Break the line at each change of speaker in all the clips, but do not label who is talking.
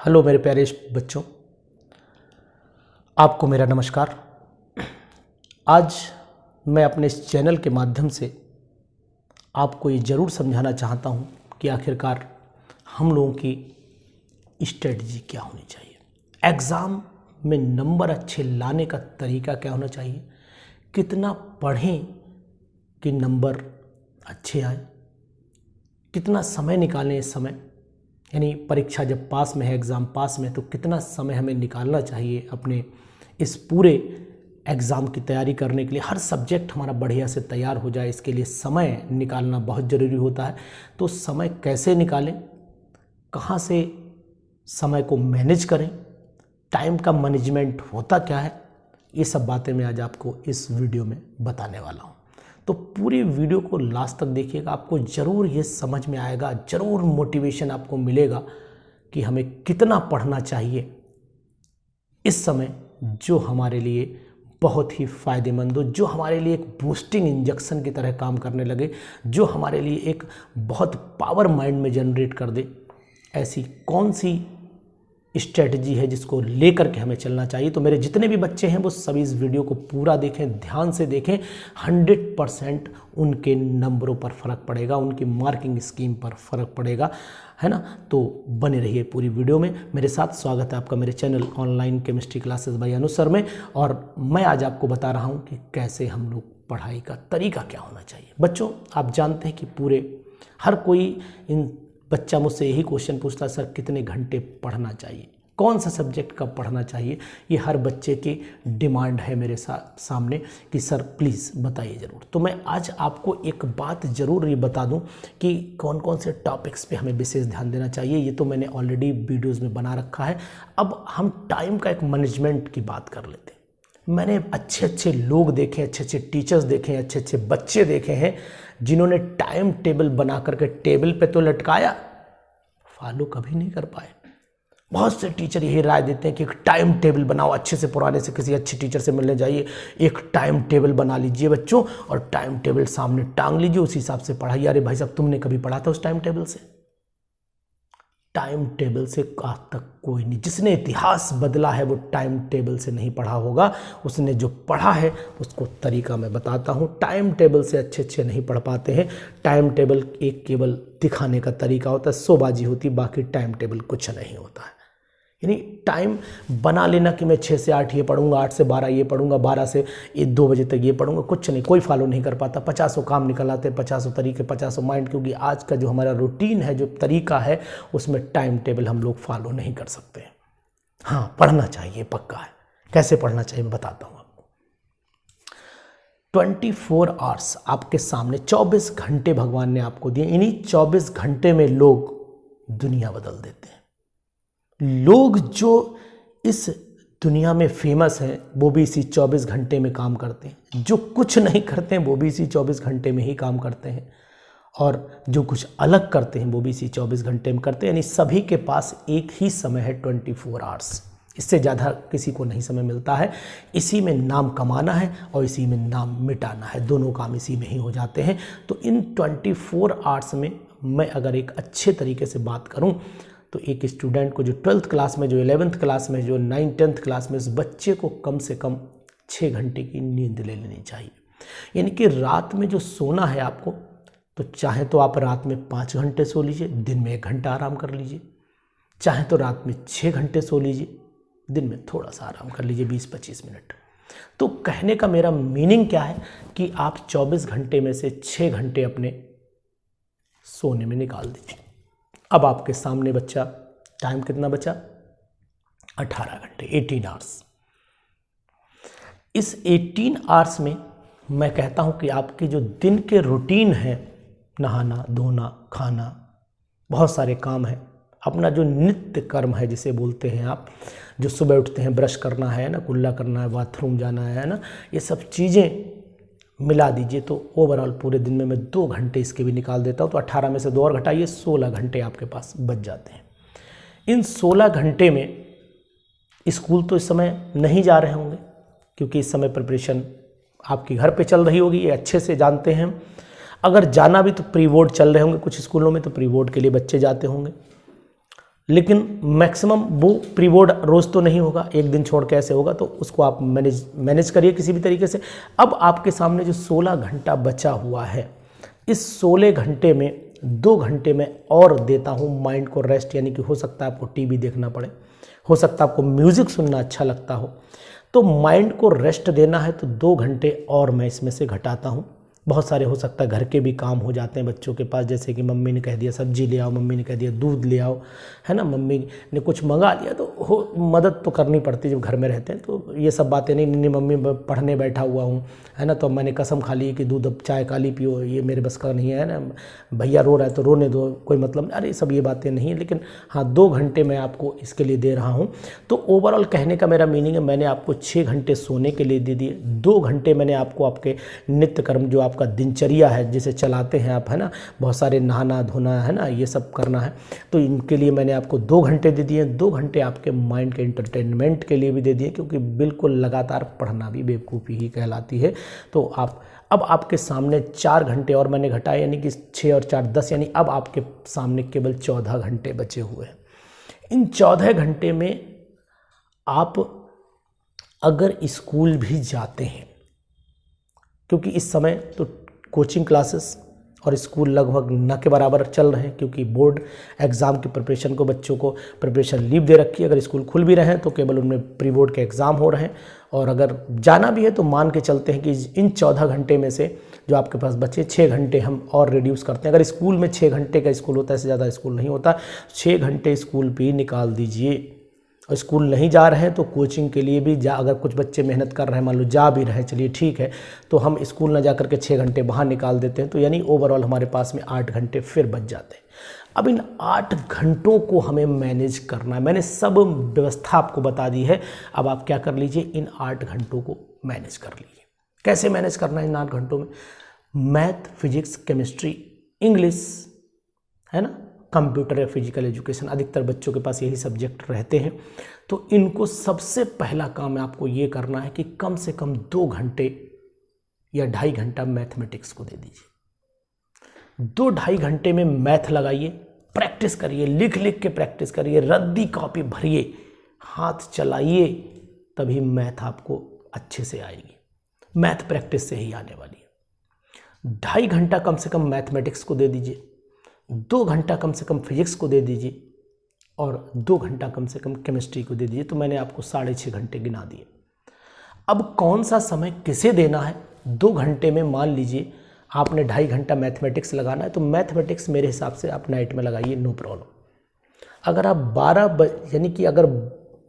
Hello मेरे प्यारे बच्चों, आपको मेरा नमस्कार। आज मैं अपने इस चैनल के माध्यम से आपको ये ज़रूर समझाना चाहता हूँ कि आखिरकार हम लोगों की स्ट्रेटजी क्या होनी चाहिए, एग्ज़ाम में नंबर अच्छे लाने का तरीका क्या होना चाहिए, कितना पढ़ें कि नंबर अच्छे आए, कितना समय निकालें इस समय, यानी परीक्षा जब पास में है, एग्ज़ाम पास में, तो कितना समय हमें निकालना चाहिए अपने इस पूरे एग्ज़ाम की तैयारी करने के लिए। हर सब्जेक्ट हमारा बढ़िया से तैयार हो जाए, इसके लिए समय निकालना बहुत ज़रूरी होता है। तो समय कैसे निकालें, कहाँ से समय को मैनेज करें, टाइम का मैनेजमेंट होता क्या है, ये सब बातें मैं आज आपको इस वीडियो में बताने वाला हूँ। तो पूरी वीडियो को लास्ट तक देखिएगा, आपको ज़रूर ये समझ में आएगा, ज़रूर मोटिवेशन आपको मिलेगा कि हमें कितना पढ़ना चाहिए इस समय, जो हमारे लिए बहुत ही फ़ायदेमंद हो, जो हमारे लिए एक बूस्टिंग इंजेक्शन की तरह काम करने लगे, जो हमारे लिए एक बहुत पावर माइंड में जनरेट कर दे। ऐसी कौन सी स्ट्रेटजी है जिसको लेकर के हमें चलना चाहिए। तो मेरे जितने भी बच्चे हैं वो सभी इस वीडियो को पूरा देखें, ध्यान से देखें। 100% उनके नंबरों पर फ़र्क पड़ेगा, उनकी मार्किंग स्कीम पर फ़र्क पड़ेगा, है ना। तो बने रहिए पूरी वीडियो में मेरे साथ। स्वागत है आपका मेरे channel online chemistry classes bye अनु सर में। और मैं आज आपको बता रहा हूँ कि कैसे हम लोग पढ़ाई का तरीका क्या होना चाहिए। बच्चों, आप जानते हैं कि पूरे हर कोई बच्चा मुझसे यही क्वेश्चन पूछता है, सर कितने घंटे पढ़ना चाहिए, कौन सा सब्जेक्ट कब पढ़ना चाहिए। ये हर बच्चे की डिमांड है मेरे सामने कि सर प्लीज़ बताइए ज़रूर। तो मैं आज आपको एक बात ज़रूर ये बता दूं कि कौन कौन से टॉपिक्स पे हमें विशेष ध्यान देना चाहिए। ये तो मैंने ऑलरेडी वीडियोज़ में बना रखा है। अब हम टाइम का एक मैनेजमेंट की बात कर लेते हैं। मैंने अच्छे अच्छे लोग देखे, अच्छे अच्छे टीचर्स देखे, अच्छे अच्छे बच्चे देखे हैं जिन्होंने टाइम टेबल बना करके टेबल पे तो लटकाया, फॉलो कभी नहीं कर पाए। बहुत से टीचर यही राय देते हैं कि एक टाइम टेबल बनाओ, अच्छे से पुराने से किसी अच्छे टीचर से मिलने जाइए, एक टाइम टेबल बना लीजिए बच्चों और टाइम टेबल सामने टांग लीजिए, उसी हिसाब से पढ़ाइए। अरे भाई साहब, तुमने कभी पढ़ा था उस टाइम टेबल से? टाइम टेबल से आज तक कोई नहीं, जिसने इतिहास बदला है वो टाइम टेबल से नहीं पढ़ा होगा। उसने जो पढ़ा है उसको तरीका मैं बताता हूँ। टाइम टेबल से अच्छे नहीं पढ़ पाते हैं। टाइम टेबल एक केवल दिखाने का तरीका होता है, शोबाजी होती, बाकी टाइम टेबल कुछ नहीं होता है। यानी टाइम बना लेना कि मैं 6 से 8 ये पढ़ूंगा, 8 से 12 ये पढ़ूंगा, 12 से 2 बजे तक ये पढ़ूंगा, कुछ नहीं, कोई फॉलो नहीं कर पाता। 50 काम निकल आते हैं, 50 तरीके, 50 माइंड, क्योंकि आज का जो हमारा रूटीन है, जो तरीका है, उसमें टाइम टेबल हम लोग फॉलो नहीं कर सकते। हाँ, पढ़ना चाहिए, पक्का है। कैसे पढ़ना चाहिए मैं बताता हूँ आपको। 24 आवर्स आपके सामने, 24 घंटे भगवान ने आपको दिए। इन्हीं 24 घंटे में लोग दुनिया बदल देते हैं। लोग जो इस दुनिया में फेमस हैं वो भी इसी 24 घंटे में काम करते हैं। जो कुछ नहीं करते हैं वो भी इसी 24 घंटे में ही काम करते हैं, और जो कुछ अलग करते हैं वो भी इसी 24 घंटे में करते हैं। यानी सभी के पास एक ही समय है, 24 आवर्स। इससे ज़्यादा किसी को नहीं समय मिलता है। इसी में नाम कमाना है और इसी में नाम मिटाना है, दोनों काम इसी में ही हो जाते हैं। तो इन 24 आवर्स में मैं अगर एक अच्छे तरीके से बात करूं तो एक स्टूडेंट को जो 12th क्लास में, जो 11th क्लास में, जो 9th 10th क्लास में, उस बच्चे को कम से कम 6 घंटे की नींद ले लेनी चाहिए। यानी कि रात में जो सोना है आपको, तो चाहे तो आप रात में 5 घंटे सो लीजिए, दिन में 1 घंटा आराम कर लीजिए। चाहे तो रात में 6 घंटे सो लीजिए, दिन में थोड़ा सा आराम कर लीजिए, 20-25 मिनट। तो कहने का मेरा मीनिंग क्या है कि आप 24 घंटे में से 6 घंटे अपने सोने में निकाल दीजिए। अब आपके सामने बच्चा, टाइम कितना बचा? 18 घंटे, 18 आवर्स। इस 18 आवर्स में मैं कहता हूं कि आपकी जो दिन के रूटीन है, नहाना धोना, खाना, बहुत सारे काम हैं, अपना जो नित्य कर्म है जिसे बोलते हैं आप, जो सुबह उठते हैं, ब्रश करना है ना, कुल्ला करना है, बाथरूम जाना है ना, ये सब चीज़ें मिला दीजिए तो ओवरऑल पूरे दिन में मैं 2 घंटे इसके भी निकाल देता हूँ। तो 18 में से 2 और घटाइए, 16 घंटे आपके पास बच जाते हैं। इन 16 घंटे में स्कूल तो इस समय नहीं जा रहे होंगे, क्योंकि इस समय प्रिपरेशन आपकी घर पे चल रही होगी, ये अच्छे से जानते हैं। अगर जाना भी तो प्री बोर्ड चल रहे होंगे कुछ स्कूलों में, तो प्री बोर्ड के लिए बच्चे जाते होंगे। लेकिन मैक्सिमम वो प्री बोर्ड रोज़ तो नहीं होगा, एक दिन छोड़ के ऐसे होगा, तो उसको आप मैनेज करिए किसी भी तरीके से। अब आपके सामने जो 16 घंटा बचा हुआ है, इस 16 घंटे में 2 घंटे में और देता हूँ माइंड को रेस्ट, यानी कि हो सकता है आपको टीवी देखना पड़े, हो सकता है आपको म्यूज़िक सुनना अच्छा लगता हो, तो माइंड को रेस्ट देना है तो 2 घंटे और मैं इसमें से घटाता हूँ। बहुत सारे हो सकता है घर के भी काम हो जाते हैं बच्चों के पास, जैसे कि मम्मी ने कह दिया सब्जी ले आओ, मम्मी ने कह दिया दूध ले आओ, है ना, मम्मी ने कुछ मंगा लिया, तो मदद तो करनी पड़ती है जब घर में रहते हैं। तो ये सब बातें नहीं मम्मी पढ़ने बैठा हुआ हूँ, है ना, तो मैंने कसम खा ली कि दूध अब चाय काली पियो, ये मेरे बस का नहीं है ना, भैया रो रहा है तो रोने दो, कोई मतलब नहीं, अरे सब ये बातें नहीं है। लेकिन हाँ, 2 घंटे मैं आपको इसके लिए दे रहा हूँ। तो ओवरऑल कहने का मेरा मीनिंग है, मैंने आपको 6 घंटे सोने के लिए दे दिए, 2 घंटे मैंने आपको आपके नित्य कर्म जो आपका दिनचर्या है जिसे चलाते हैं आप, है ना, बहुत सारे नहाना धोना, है ना, ये सब करना है, तो इनके लिए मैंने आपको 2 घंटे दे दिए। 2 घंटे आपके माइंड के एंटरटेनमेंट के लिए भी दे दिए, क्योंकि बिल्कुल लगातार पढ़ना भी बेवकूफ़ी ही कहलाती है। तो आप अब आपके सामने 4 घंटे और मैंने घटाए, यानी कि 6 और 4 10, यानी अब आपके सामने केवल 14 घंटे बचे हुए हैं। इन 14 घंटे में आप अगर स्कूल भी जाते हैं, क्योंकि इस समय तो कोचिंग क्लासेस और स्कूल लगभग न के बराबर चल रहे हैं, क्योंकि बोर्ड एग्ज़ाम की प्रिपरेशन को बच्चों को प्रिपरेशन लीव दे रखी है। अगर स्कूल खुल भी रहे हैं तो केवल उनमें प्री बोर्ड के एग्ज़ाम हो रहे हैं, और अगर जाना भी है तो मान के चलते हैं कि इन 14 घंटे में से जो आपके पास बचे 6 घंटे हम और रिड्यूस करते हैं। अगर स्कूल में 6 घंटे का स्कूल होता है, इससे ज़्यादा स्कूल नहीं होता, 6 घंटे स्कूल भी निकाल दीजिए। और स्कूल नहीं जा रहे हैं तो कोचिंग के लिए भी अगर कुछ बच्चे मेहनत कर रहे हैं, मान लो जा भी रहे हैं, चलिए ठीक है, तो हम स्कूल ना जा करके 6 घंटे बाहर निकाल देते हैं, तो यानी ओवरऑल हमारे पास में 8 घंटे फिर बच जाते हैं। अब इन 8 घंटों को हमें मैनेज करना है। मैंने सब व्यवस्था आपको बता दी है, अब आप क्या कर लीजिए, इन 8 घंटों को मैनेज कर लीजिए। कैसे मैनेज करना है इन 8 घंटों में? मैथ, फिजिक्स, केमिस्ट्री, इंग्लिश, है ना, कंप्यूटर या फिजिकल एजुकेशन, अधिकतर बच्चों के पास यही सब्जेक्ट रहते हैं। तो इनको सबसे पहला काम आपको ये करना है कि कम से कम 2 घंटे या 2.5 घंटा मैथमेटिक्स को दे दीजिए। 2-2.5 घंटे में मैथ लगाइए, प्रैक्टिस करिए, लिख लिख के प्रैक्टिस करिए, रद्दी कॉपी भरिए, हाथ चलाइए, तभी मैथ आपको अच्छे से आएगी। मैथ प्रैक्टिस से ही आने वाली है। 2.5 घंटा कम से कम मैथमेटिक्स को दे दीजिए, 2 घंटा कम से कम फिजिक्स को दे दीजिए, और 2 घंटा कम से कम केमिस्ट्री को दे दीजिए। तो मैंने आपको 6.5 घंटे गिना दिए। अब कौन सा समय किसे देना है? 2 घंटे में मान लीजिए आपने 2.5 घंटा मैथमेटिक्स लगाना है, तो मैथमेटिक्स मेरे हिसाब से आप नाइट में लगाइए, नो प्रॉब्लम। अगर आप 12 यानी कि अगर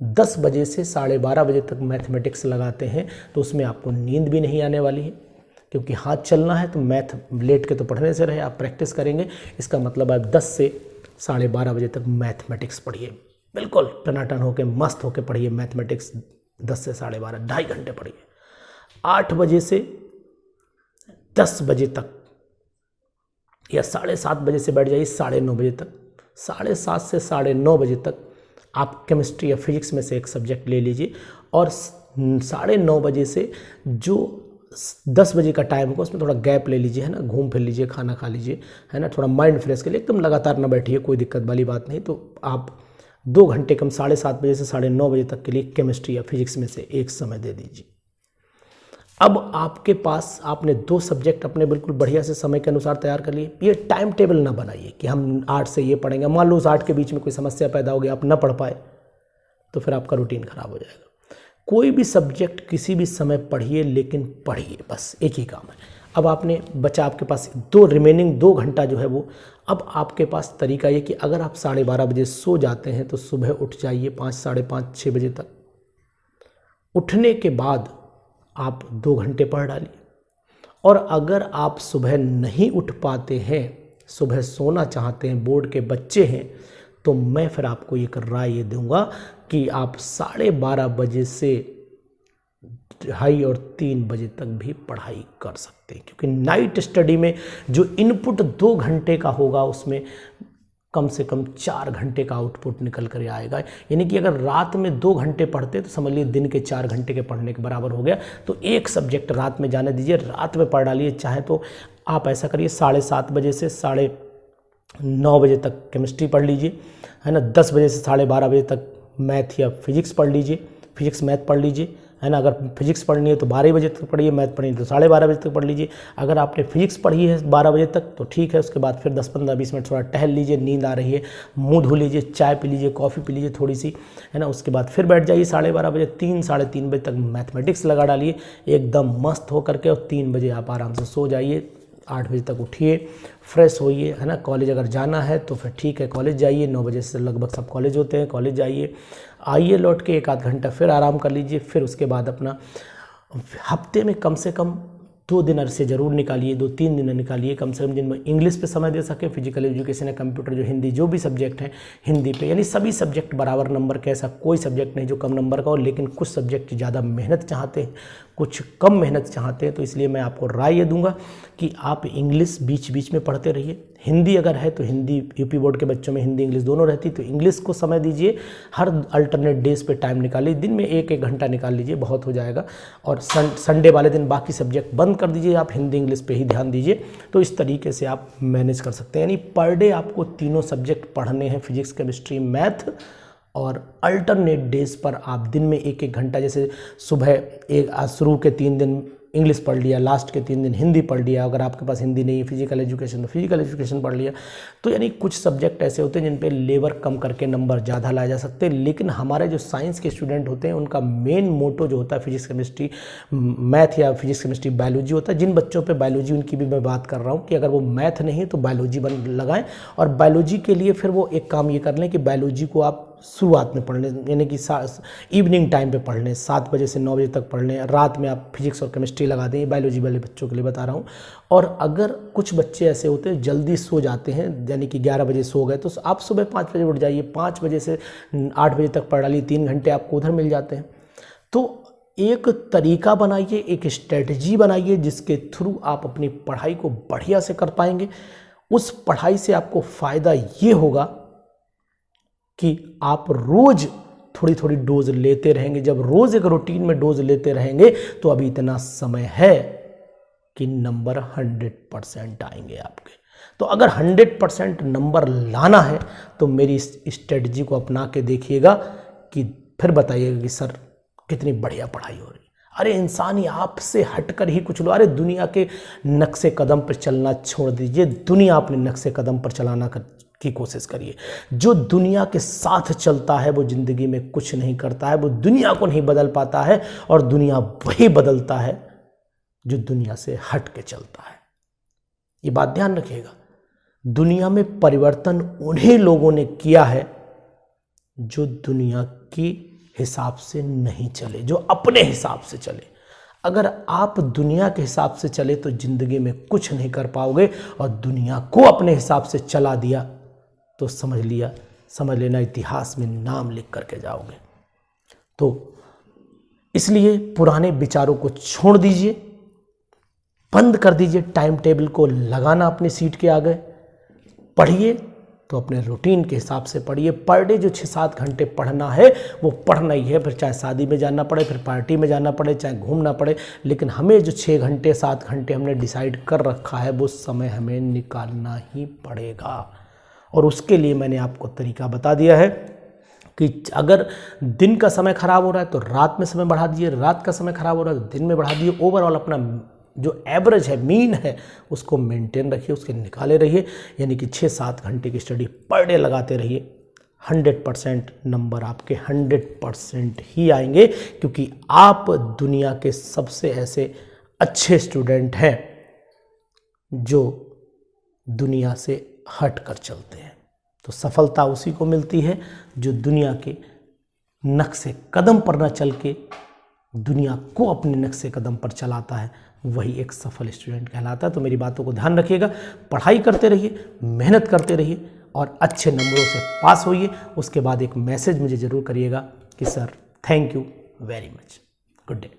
10 बजे से 12:30 बजे तक मैथमेटिक्स लगाते हैं, तो उसमें आपको नींद भी नहीं आने वाली है, क्योंकि हाथ चलना है, तो मैथ लेट के तो पढ़ने से रहे, आप प्रैक्टिस करेंगे। इसका मतलब आप 10 से 12:30 बजे तक मैथमेटिक्स पढ़िए, बिल्कुल टनाटन होकर मस्त होकर पढ़िए मैथमेटिक्स। 10 से 12:30, 2.5 घंटे पढ़िए। 8 बजे से 10 बजे तक या 7:30 बजे से बैठ जाइए 9:30 बजे तक। 7:30 से 9:30 बजे तक आप केमिस्ट्री या फिजिक्स में से एक सब्जेक्ट ले लीजिए, और 9:30 बजे से जो 10 बजे का टाइम होगा उसमें थोड़ा गैप ले लीजिए, है ना, घूम फिर लीजिए, खाना खा लीजिए, है ना, थोड़ा माइंड फ्रेश के लिए। एकदम लगातार ना बैठिए, कोई दिक्कत वाली बात नहीं। तो आप 2 घंटे कम 7:30 बजे से 9:30 बजे तक के लिए केमिस्ट्री या फिजिक्स में से एक समय दे दीजिए। अब आपके पास आपने 2 सब्जेक्ट अपने बिल्कुल बढ़िया से समय के अनुसार तैयार कर लिए। ये टाइम टेबल ना बनाइए कि हम 8 से ये पढ़ेंगे, मान लो उस 8 के बीच में कोई समस्या पैदा हो गई, आप ना पढ़ पाए, तो फिर आपका रूटीन खराब हो जाएगा। कोई भी सब्जेक्ट किसी भी समय पढ़िए, लेकिन पढ़िए, बस एक ही काम है। अब आपने बचा आपके पास रिमेनिंग 2 घंटा जो है वो, अब आपके पास तरीका ये कि अगर आप 12:30 बजे सो जाते हैं तो सुबह उठ जाइए 5, 5:30, 6 बजे तक। उठने के बाद आप 2 घंटे पढ़ डालिए। और अगर आप सुबह नहीं उठ पाते हैं, सुबह सोना चाहते हैं, बोर्ड के बच्चे हैं, तो मैं फिर आपको एक राय ये दूंगा कि आप 12:30 बजे से 2:30 और 3 बजे तक भी पढ़ाई कर सकते हैं, क्योंकि नाइट स्टडी में जो इनपुट 2 घंटे का होगा उसमें कम से कम 4 घंटे का आउटपुट निकल कर आएगा। यानी कि अगर रात में 2 घंटे पढ़ते तो समझ लीजिए दिन के 4 घंटे के पढ़ने के बराबर हो गया। तो एक सब्जेक्ट रात में जाने दीजिए, रात में पढ़ डालिए। चाहे तो आप ऐसा करिए 7:30 बजे से 9 बजे तक केमिस्ट्री पढ़ लीजिए, है ना। 10 बजे से 12:30 बजे तक मैथ या फिजिक्स पढ़ लीजिए, फिजिक्स मैथ पढ़ लीजिए, है ना। अगर फिजिक्स पढ़नी है तो 12 बजे तक पढ़िए, मैथ पढ़नी है तो 12:30 बजे तक पढ़ लीजिए। अगर आपने फिजिक्स पढ़ी है 12 बजे तक तो ठीक है, उसके बाद फिर 10, 15, 20 मिनट थोड़ा टहल लीजिए, नींद आ रही है, मुँह धो लीजिए, चाय पी लीजिए, कॉफ़ी पी लीजिए थोड़ी सी, है ना। उसके बाद फिर बैठ जाइए 12:30 बजे, 3, साढ़े 3 बजे तक मैथमेटिक्स लगा डालिए एकदम मस्त हो करके, और 3 बजे आप आराम से सो जाइए। 8 बजे तक उठिए, फ्रेश होइए, है ना। कॉलेज अगर जाना है तो फिर ठीक है, कॉलेज जाइए, 9 बजे से लगभग सब कॉलेज होते हैं, कॉलेज जाइए, आइए लौट के 1 आध घंटा फिर आराम कर लीजिए। फिर उसके बाद अपना हफ्ते में कम से कम 2 दिन से ज़रूर निकालिए, 2-3 दिन निकालिए कम से कम, जिनमें इंग्लिश पे समय दे सके, फिजिकल एजुकेशन है, कंप्यूटर जो हिंदी, जो भी सब्जेक्ट हैं हिंदी पे, यानी सभी सब्जेक्ट बराबर नंबर के, ऐसा कोई सब्जेक्ट नहीं जो कम नंबर का हो। लेकिन कुछ सब्जेक्ट ज़्यादा मेहनत चाहते हैं, कुछ कम मेहनत चाहते हैं, तो इसलिए मैं आपको राय ये दूंगा कि आप इंग्लिश बीच बीच में पढ़ते रहिए। हिंदी अगर है तो हिंदी, यूपी बोर्ड के बच्चों में हिंदी इंग्लिश दोनों रहती, तो इंग्लिश को समय दीजिए, हर अल्टरनेट डेज पे टाइम निकालिए, दिन में 1-1 घंटा निकाल लीजिए, बहुत हो जाएगा। और संडे वाले दिन बाकी सब्जेक्ट बंद कर दीजिए, आप हिंदी इंग्लिश पे ही ध्यान दीजिए। तो इस तरीके से आप मैनेज कर सकते हैं, यानी पर डे आपको तीनों सब्जेक्ट पढ़ने हैं, फिजिक्स, केमिस्ट्री, मैथ, और अल्टरनेट डेज पर आप दिन में 1-1 घंटा, जैसे सुबह शुरू के 3 दिन इंग्लिश पढ़ लिया, लास्ट के 3 दिन हिंदी पढ़ लिया, अगर आपके पास हिंदी नहीं है, फिजिकल एजुकेशन तो फिजिकल एजुकेशन पढ़ लिया। तो यानी कुछ सब्जेक्ट ऐसे होते हैं जिन पे लेबर कम करके नंबर ज़्यादा लाए जा सकते हैं। लेकिन हमारे जो साइंस के स्टूडेंट होते हैं उनका मेन मोटो जो होता है फिजिक्स, केमिस्ट्री, मैथ, या फिजिक्स, केमिस्ट्री, बायोलॉजी होता है। जिन बच्चों पर बायोलॉजी, उनकी भी मैं बात कर रहा हूँ कि अगर वो मैथ नहीं है तो बायोलॉजी लगाएं, और बायोलॉजी के लिए फिर वो एक काम ये कर लें कि बायोलॉजी को आप शुरुआत में पढ़ लें, यानी कि इवनिंग टाइम पे पढ़ लें, 7 बजे से 9 बजे तक पढ़ लें। रात में आप फिजिक्स और केमिस्ट्री लगा दें, बायोलॉजी वाले बच्चों के लिए बता रहा हूँ। और अगर कुछ बच्चे ऐसे होते हैं जल्दी सो जाते हैं, यानी कि 11 बजे सो गए, तो आप सुबह 5 बजे उठ जाइए, 5 बजे से 8 बजे तक पढ़ डालिए, 3 घंटे आपको उधर मिल जाते हैं। तो एक तरीका बनाइए, एक स्ट्रेटजी बनाइए जिसके थ्रू आप अपनी पढ़ाई को बढ़िया से कर पाएंगे। उस पढ़ाई से आपको फ़ायदा ये होगा कि आप रोज थोड़ी थोड़ी डोज लेते रहेंगे। जब रोज एक रूटीन में डोज लेते रहेंगे तो अभी इतना समय है कि नंबर 100% आएंगे आपके। तो अगर 100% नंबर लाना है तो मेरी इस स्ट्रेटजी को अपना के देखिएगा, कि फिर बताइएगा कि सर कितनी बढ़िया पढ़ाई हो रही। अरे इंसान ही आपसे हटकर ही कुछ लो। अरे दुनिया के नक्शे कदम पर चलना छोड़ दीजिए, दुनिया अपने नक्शे कदम पर चलाना की कोशिश करिए। जो दुनिया के साथ चलता है वो जिंदगी में कुछ नहीं करता है, वो दुनिया को नहीं बदल पाता है, और दुनिया वही बदलता है जो दुनिया से हट के चलता है। ये बात ध्यान रखिएगा। दुनिया में परिवर्तन उन्हीं लोगों ने किया है जो दुनिया की हिसाब से नहीं चले, जो अपने हिसाब से चले। अगर आप दुनिया के हिसाब से चले तो जिंदगी में कुछ नहीं कर पाओगे, और दुनिया को अपने हिसाब से चला दिया तो समझ लेना इतिहास में नाम लिख करके जाओगे। तो इसलिए पुराने विचारों को छोड़ दीजिए, बंद कर दीजिए टाइम टेबल को लगाना अपनी सीट के आगे। पढ़िए तो अपने रूटीन के हिसाब से पढ़िए। पर डे जो 6-7 घंटे पढ़ना है वो पढ़ना ही है, फिर चाहे शादी में जाना पड़े, फिर पार्टी में जाना पड़े, चाहे घूमना पड़े, लेकिन हमें जो 6 घंटे 7 घंटे हमने डिसाइड कर रखा है वो समय हमें निकालना ही पड़ेगा। और उसके लिए मैंने आपको तरीका बता दिया है कि अगर दिन का समय खराब हो रहा है तो रात में समय बढ़ा दीजिए, रात का समय खराब हो रहा है तो दिन में बढ़ा दीजिए। ओवरऑल अपना जो एवरेज है, मीन है, उसको मेंटेन रखिए, उसके निकाले रहिए। यानी कि 6-7 घंटे की स्टडी पर डे लगाते रहिए। 100% नंबर आपके 100% ही आएंगे, क्योंकि आप दुनिया के सबसे ऐसे अच्छे स्टूडेंट हैं जो दुनिया से हट कर चलते हैं। तो सफलता उसी को मिलती है जो दुनिया के नक्शे कदम पर न चल के दुनिया को अपने नक्शे कदम पर चलाता है, वही एक सफल स्टूडेंट कहलाता है। तो मेरी बातों को ध्यान रखिएगा, पढ़ाई करते रहिए, मेहनत करते रहिए और अच्छे नंबरों से पास होइए। उसके बाद एक मैसेज मुझे ज़रूर करिएगा कि sir thank you very much, good day.